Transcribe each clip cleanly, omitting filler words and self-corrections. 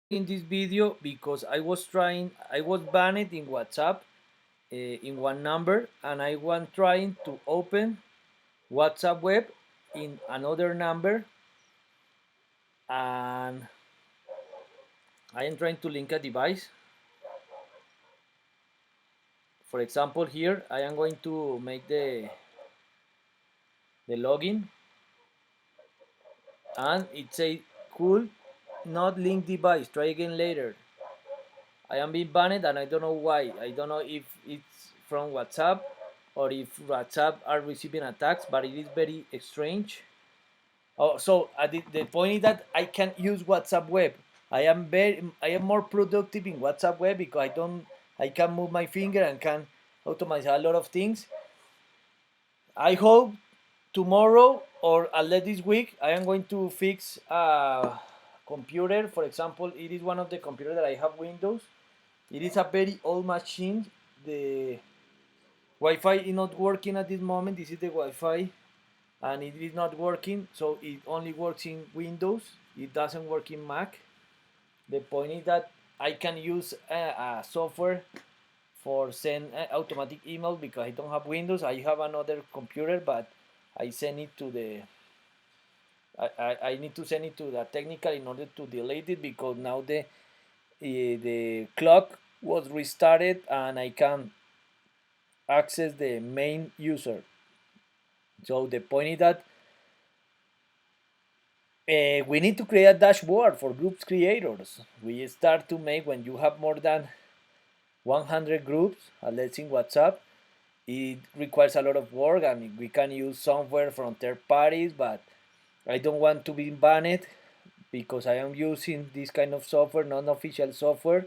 in this video because I was banned in WhatsApp in one number, and I was trying to open WhatsApp web in another number, and I am trying to link a device. For example, here I am going to make the login, and it says cool not link device, try again later. I am being banned and I don't know why. I don't know if it's from WhatsApp or if WhatsApp are receiving attacks, but it is very strange. Oh, so the point is that I can use WhatsApp web. I am more productive in WhatsApp web because I can move my finger and can automate a lot of things. I hope tomorrow or at least this week I am going to fix a computer. For example, it is one of the computers that I have Windows. It is a very old machine. The Wi-Fi is not working at this moment. This is the Wi-Fi, and it is not working. So it only works in Windows. It doesn't work in Mac. The point is that I can use a software for send automatic email because I don't have Windows. I have another computer, but I send it to the I need to send it to the technical in order to delete it because now the clock was restarted and I can access the main user. So the point is that we need to create a dashboard for groups creators. We start to make when you have more than 100 groups, let's in WhatsApp. It requires a lot of work and we can use software from third parties, but I don't want to be banned because I am using this kind of software, non-official software,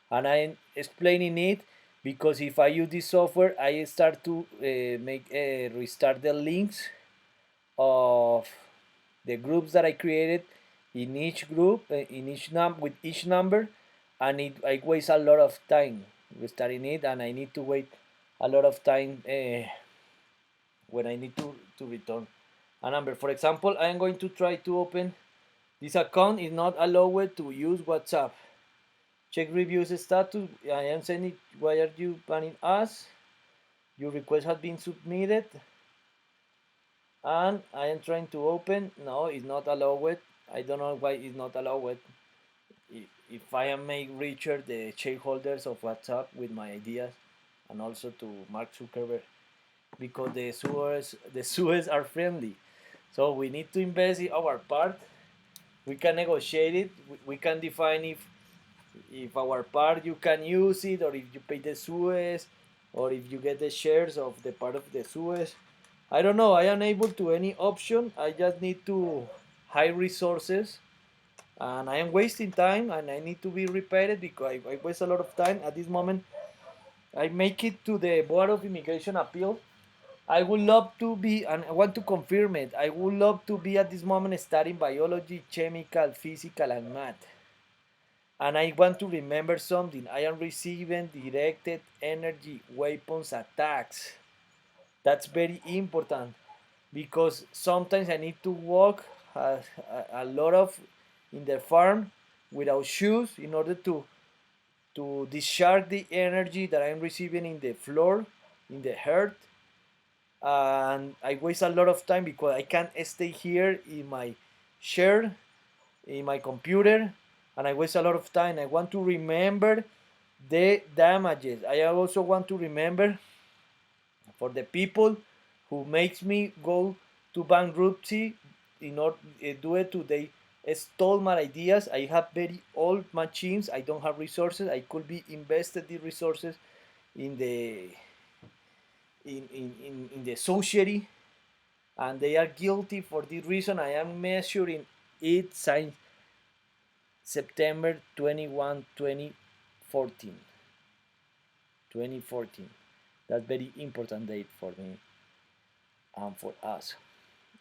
and I'm explaining it because if I use this software, I start to make restart the links of the groups that I created in each group, in each with each number, and I waste a lot of time restarting it, and I need to wait a lot of time when I need to return a number. For example, I am going to try to open this account. Is not allowed to use WhatsApp. Check reviews status. I am sending. Why are you banning us? Your request has been submitted, and I am trying to open. No, it's not allowed. I don't know why it's not allowed. If I am make richer the shareholders of WhatsApp with my ideas, and also to Mark Zuckerberg, because the Suez are friendly. So we need to invest in our part. We can negotiate it. We can define if our part you can use it, or if you pay the Suez, or if you get the shares of the part of the Suez. I don't know. I am able to any option. I just need to hire resources, and I am wasting time, and I need to be repaired because I waste a lot of time at this moment. I make it to the Board of Immigration Appeal. I would love to be, and I want to confirm it. I would love to be at this moment studying biology, chemical, physical, and math. And I want to remember something. I am receiving directed energy weapons attacks. That's very important because sometimes I need to walk a lot of in the farm without shoes in order to discharge the energy that I'm receiving in the floor, in the earth, and I waste a lot of time because I can't stay here in my chair, in my computer, and I waste a lot of time. I want to remember the damages. I also want to remember for the people who makes me go to bankruptcy in order do it to they stole my ideas. I have very old machines. I don't have resources. I could be invested the resources in the in the society, and they are guilty for this reason. I am measuring it since September 21, 2014. 2014. That's very important date for me and for us.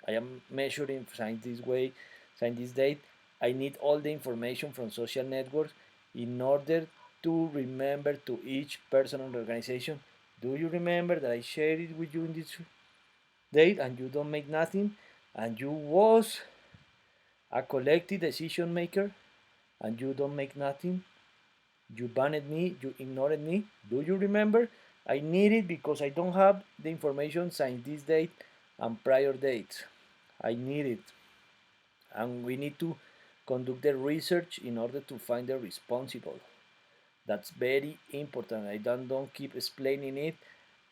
I am measuring since this way, since this date. I need all the information from social networks in order to remember to each person and organization. Do you remember that I shared it with you in this date and you don't make nothing, and you was a collective decision maker, and you don't make nothing. You banned me, you ignored me. Do you remember? I need it because I don't have the information since this date and prior dates. I need it. And we need to conduct the research in order to find the responsible. That's very important. I don't keep explaining it.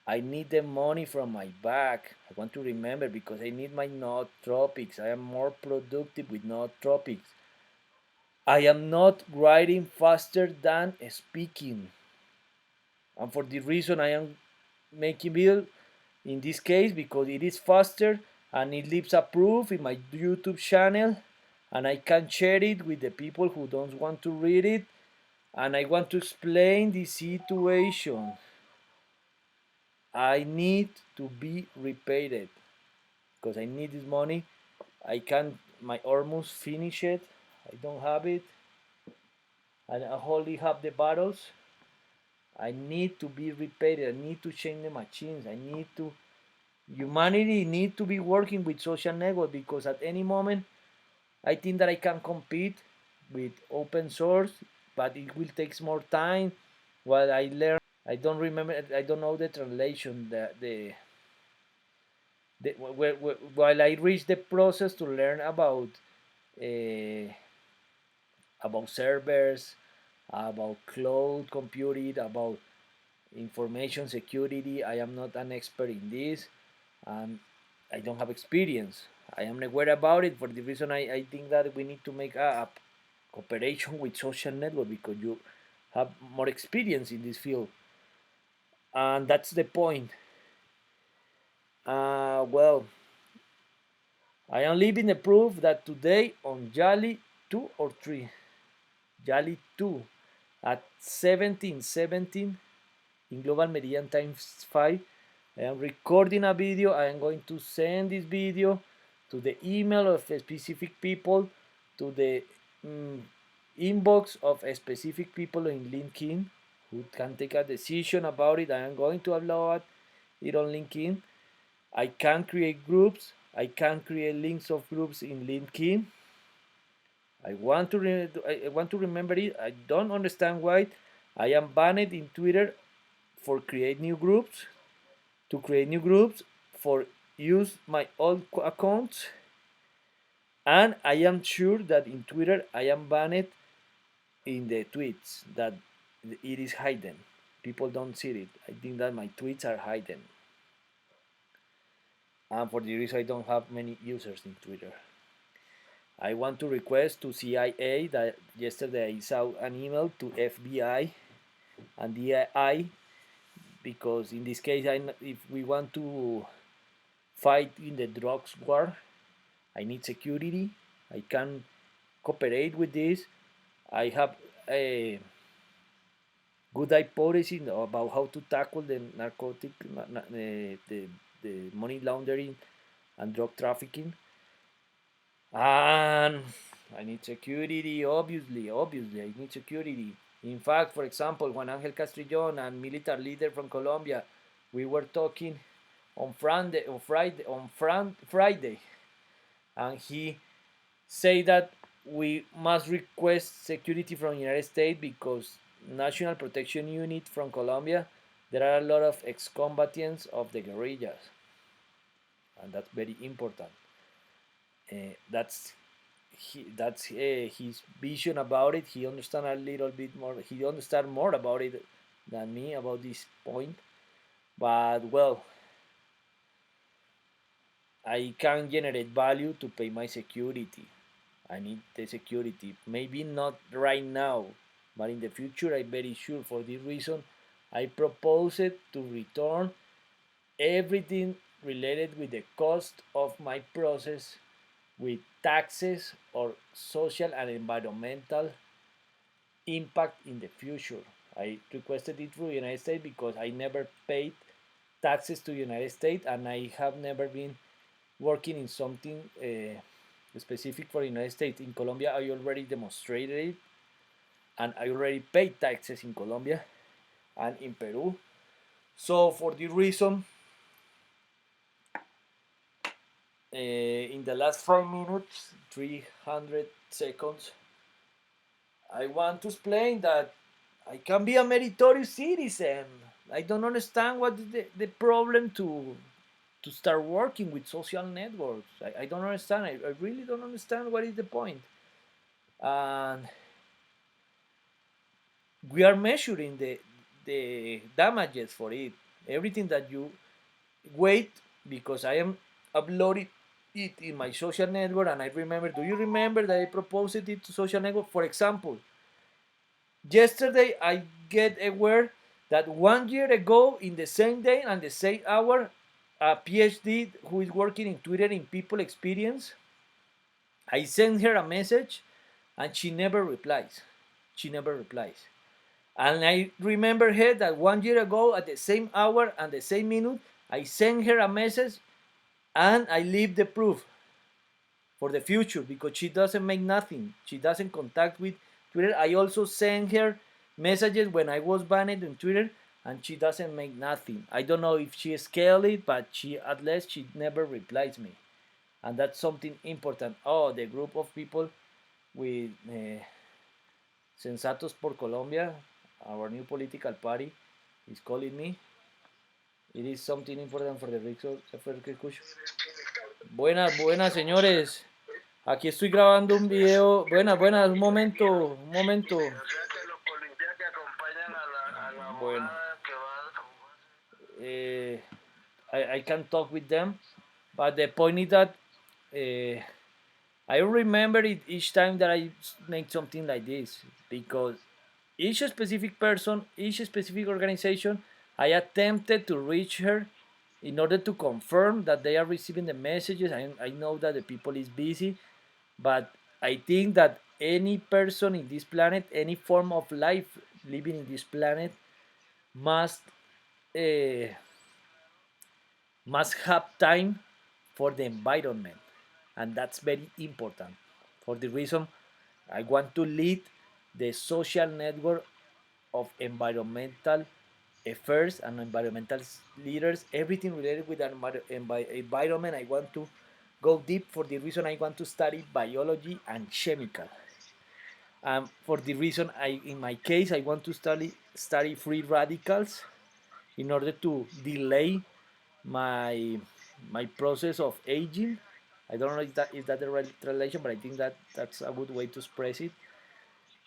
I need the money from my back. I want to remember because I need my nootropics. I am more productive with nootropics. I am not writing faster than speaking. And for the reason I am making video in this case because it is faster and it leaves a proof in my YouTube channel and I can share it with the people who don't want to read it, and I want to explain the situation. I need to be repaid because I need this money. I can my almost finish it. I don't have it. And I only have the bottles. I need to be repaid. I need to change the machines. I need to humanity need to be working with social network because at any moment I think that I can compete with open source, but it will take more time. What I learn, I don't remember. I don't know the translation. While I reach the process to learn uh, about servers, about cloud computing, about information security. I am not an expert in this, and I don't have experience. I am aware about it for the reason I think that we need to make a cooperation with social network because you have more experience in this field, and that's the point. Well, I am leaving the proof that today on Jali 2 or 3, Jali 2 at 17:17 in Global Meridian times 5. I am recording a video. I am going to send this video to the email of specific people, to the inbox of a specific people in LinkedIn who can take a decision about it. I am going to upload it on LinkedIn. I can create groups. I can create links of groups in LinkedIn. I want to remember it. I don't understand why I am banned in Twitter for create new groups, to create new groups, for use my old accounts, and I am sure that in Twitter I am banned in the tweets that it is hidden. People don't see it. I think that my tweets are hidden, and for the reason I don't have many users in Twitter. I want to request to CIA that yesterday I saw an email to FBI and DI because in this case, if we want to fight in the drugs war, I need security. I can cooperate with this. I have a good hypothesis about how to tackle the narcotic, the money laundering and drug trafficking. And I need security, obviously, I need security. In fact, for example, Juan Angel Castrillon and military leader from Colombia, we were talking on Friday, and he say that we must request security from the United States because National Protection Unit from Colombia, there are a lot of ex-combatants of the guerrillas, and that's very important. That's his vision about it. He understand a little bit more. He understand more about it than me about this point. But well, I can generate value to pay my security. I need the security. Maybe not right now, but in the future, I'm very sure. For this reason, I propose it to return everything related with the cost of my process with taxes or social and environmental impact in the future. I requested it through the United States because I never paid taxes to the United States and I have never been working in something specific for the United States. In Colombia, I already demonstrated it and I already paid taxes in Colombia and in Peru. So for this reason, in the last 5 minutes, 300 seconds, I want to explain that I can be a meritorious citizen. I don't understand what is the problem to start working with social networks. I don't understand. I really don't understand what is the point. And we are measuring the damages for it. Everything that you wait, because I am uploading it in my social network, and I remember. Do you remember that I proposed it to social network? For example, yesterday I get aware that 1 year ago, in the same day and the same hour, a PhD who is working in Twitter in people experience, I send her a message and she never replies. She never replies. And I remember her that 1 year ago, at the same hour and the same minute, I sent her a message and I leave the proof for the future because she doesn't make nothing. She doesn't contact with Twitter. I also send her messages when I was banned on Twitter, and she doesn't make nothing. I don't know if she scaled it, but she, at least, she never replies me, and that's something important. Oh, the group of people with Sensatos por Colombia, our new political party, is calling me. It is something important for the resource. Buenas, buenas, señores. Aquí estoy grabando un video. Buenas, buenas, un momento, un momento. Bueno, eh, I can talk with them, but the point is that I remember it each time that I make something like this, because each specific person, each specific organization, I attempted to reach her in order to confirm that they are receiving the messages. I know that the people is busy, but I think that any person in this planet, any form of life living in this planet, must uh, must have time for the environment, and that's very important. For the reason I want to lead the social network of environmental affairs and environmental leaders, everything related with environment. I want to go deep. For the reason I want to study biology and chemical. For the reason in my case, I want to study free radicals in order to delay my my process of aging. I don't know if that the right translation, but I think that that's a good way to express it.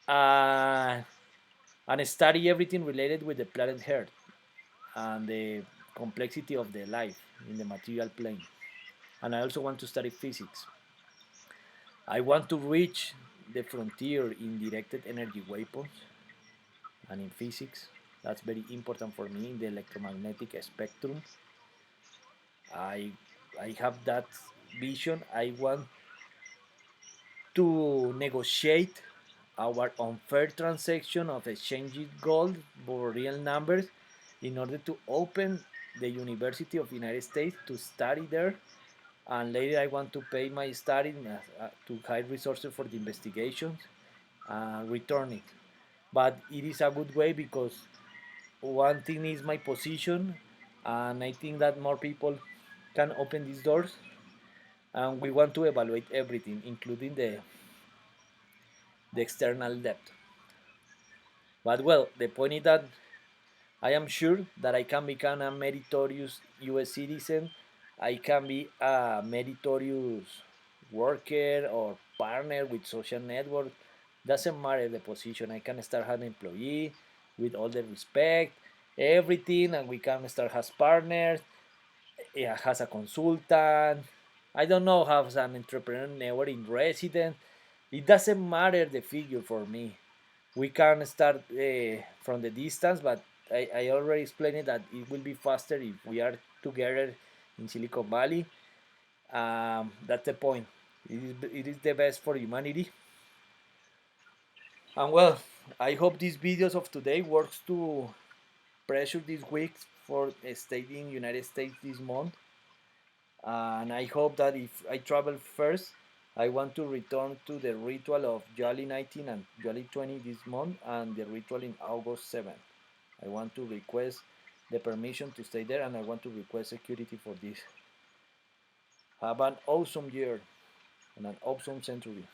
Uh, and study everything related with the planet Earth and the complexity of the life in the material plane. And I also want to study physics. I want to reach the frontier in directed energy weapons and in physics. That's very important for me in the electromagnetic spectrum. I I have that vision. I want to negotiate our unfair transaction of exchanging gold for real numbers in order to open the University of the United States to study there, and later I want to pay my study to hide resources for the investigations and return it. But it is a good way because one thing is my position, and I think that more people can open these doors, and we want to evaluate everything, including the external debt. But well, the point is that I am sure that I can become a meritorious US citizen. I can be a meritorious worker or partner with social network. Doesn't matter the position. I can start as an employee with all the respect, everything, and we can start as partners, as a consultant. I don't know, as an entrepreneur in resident. It doesn't matter the figure for me. We can start from the distance, but I already explained it that it will be faster if we are together in Silicon Valley. That's the point. It is the best for humanity. And well, I hope these videos of today works to pressure this week for staying in United States this month. And I hope that if I travel first, I want to return to the ritual of July 19 and July 20 this month, and the ritual in August 7. I want to request the permission to stay there, and I want to request security for this. Have an awesome year and an awesome century.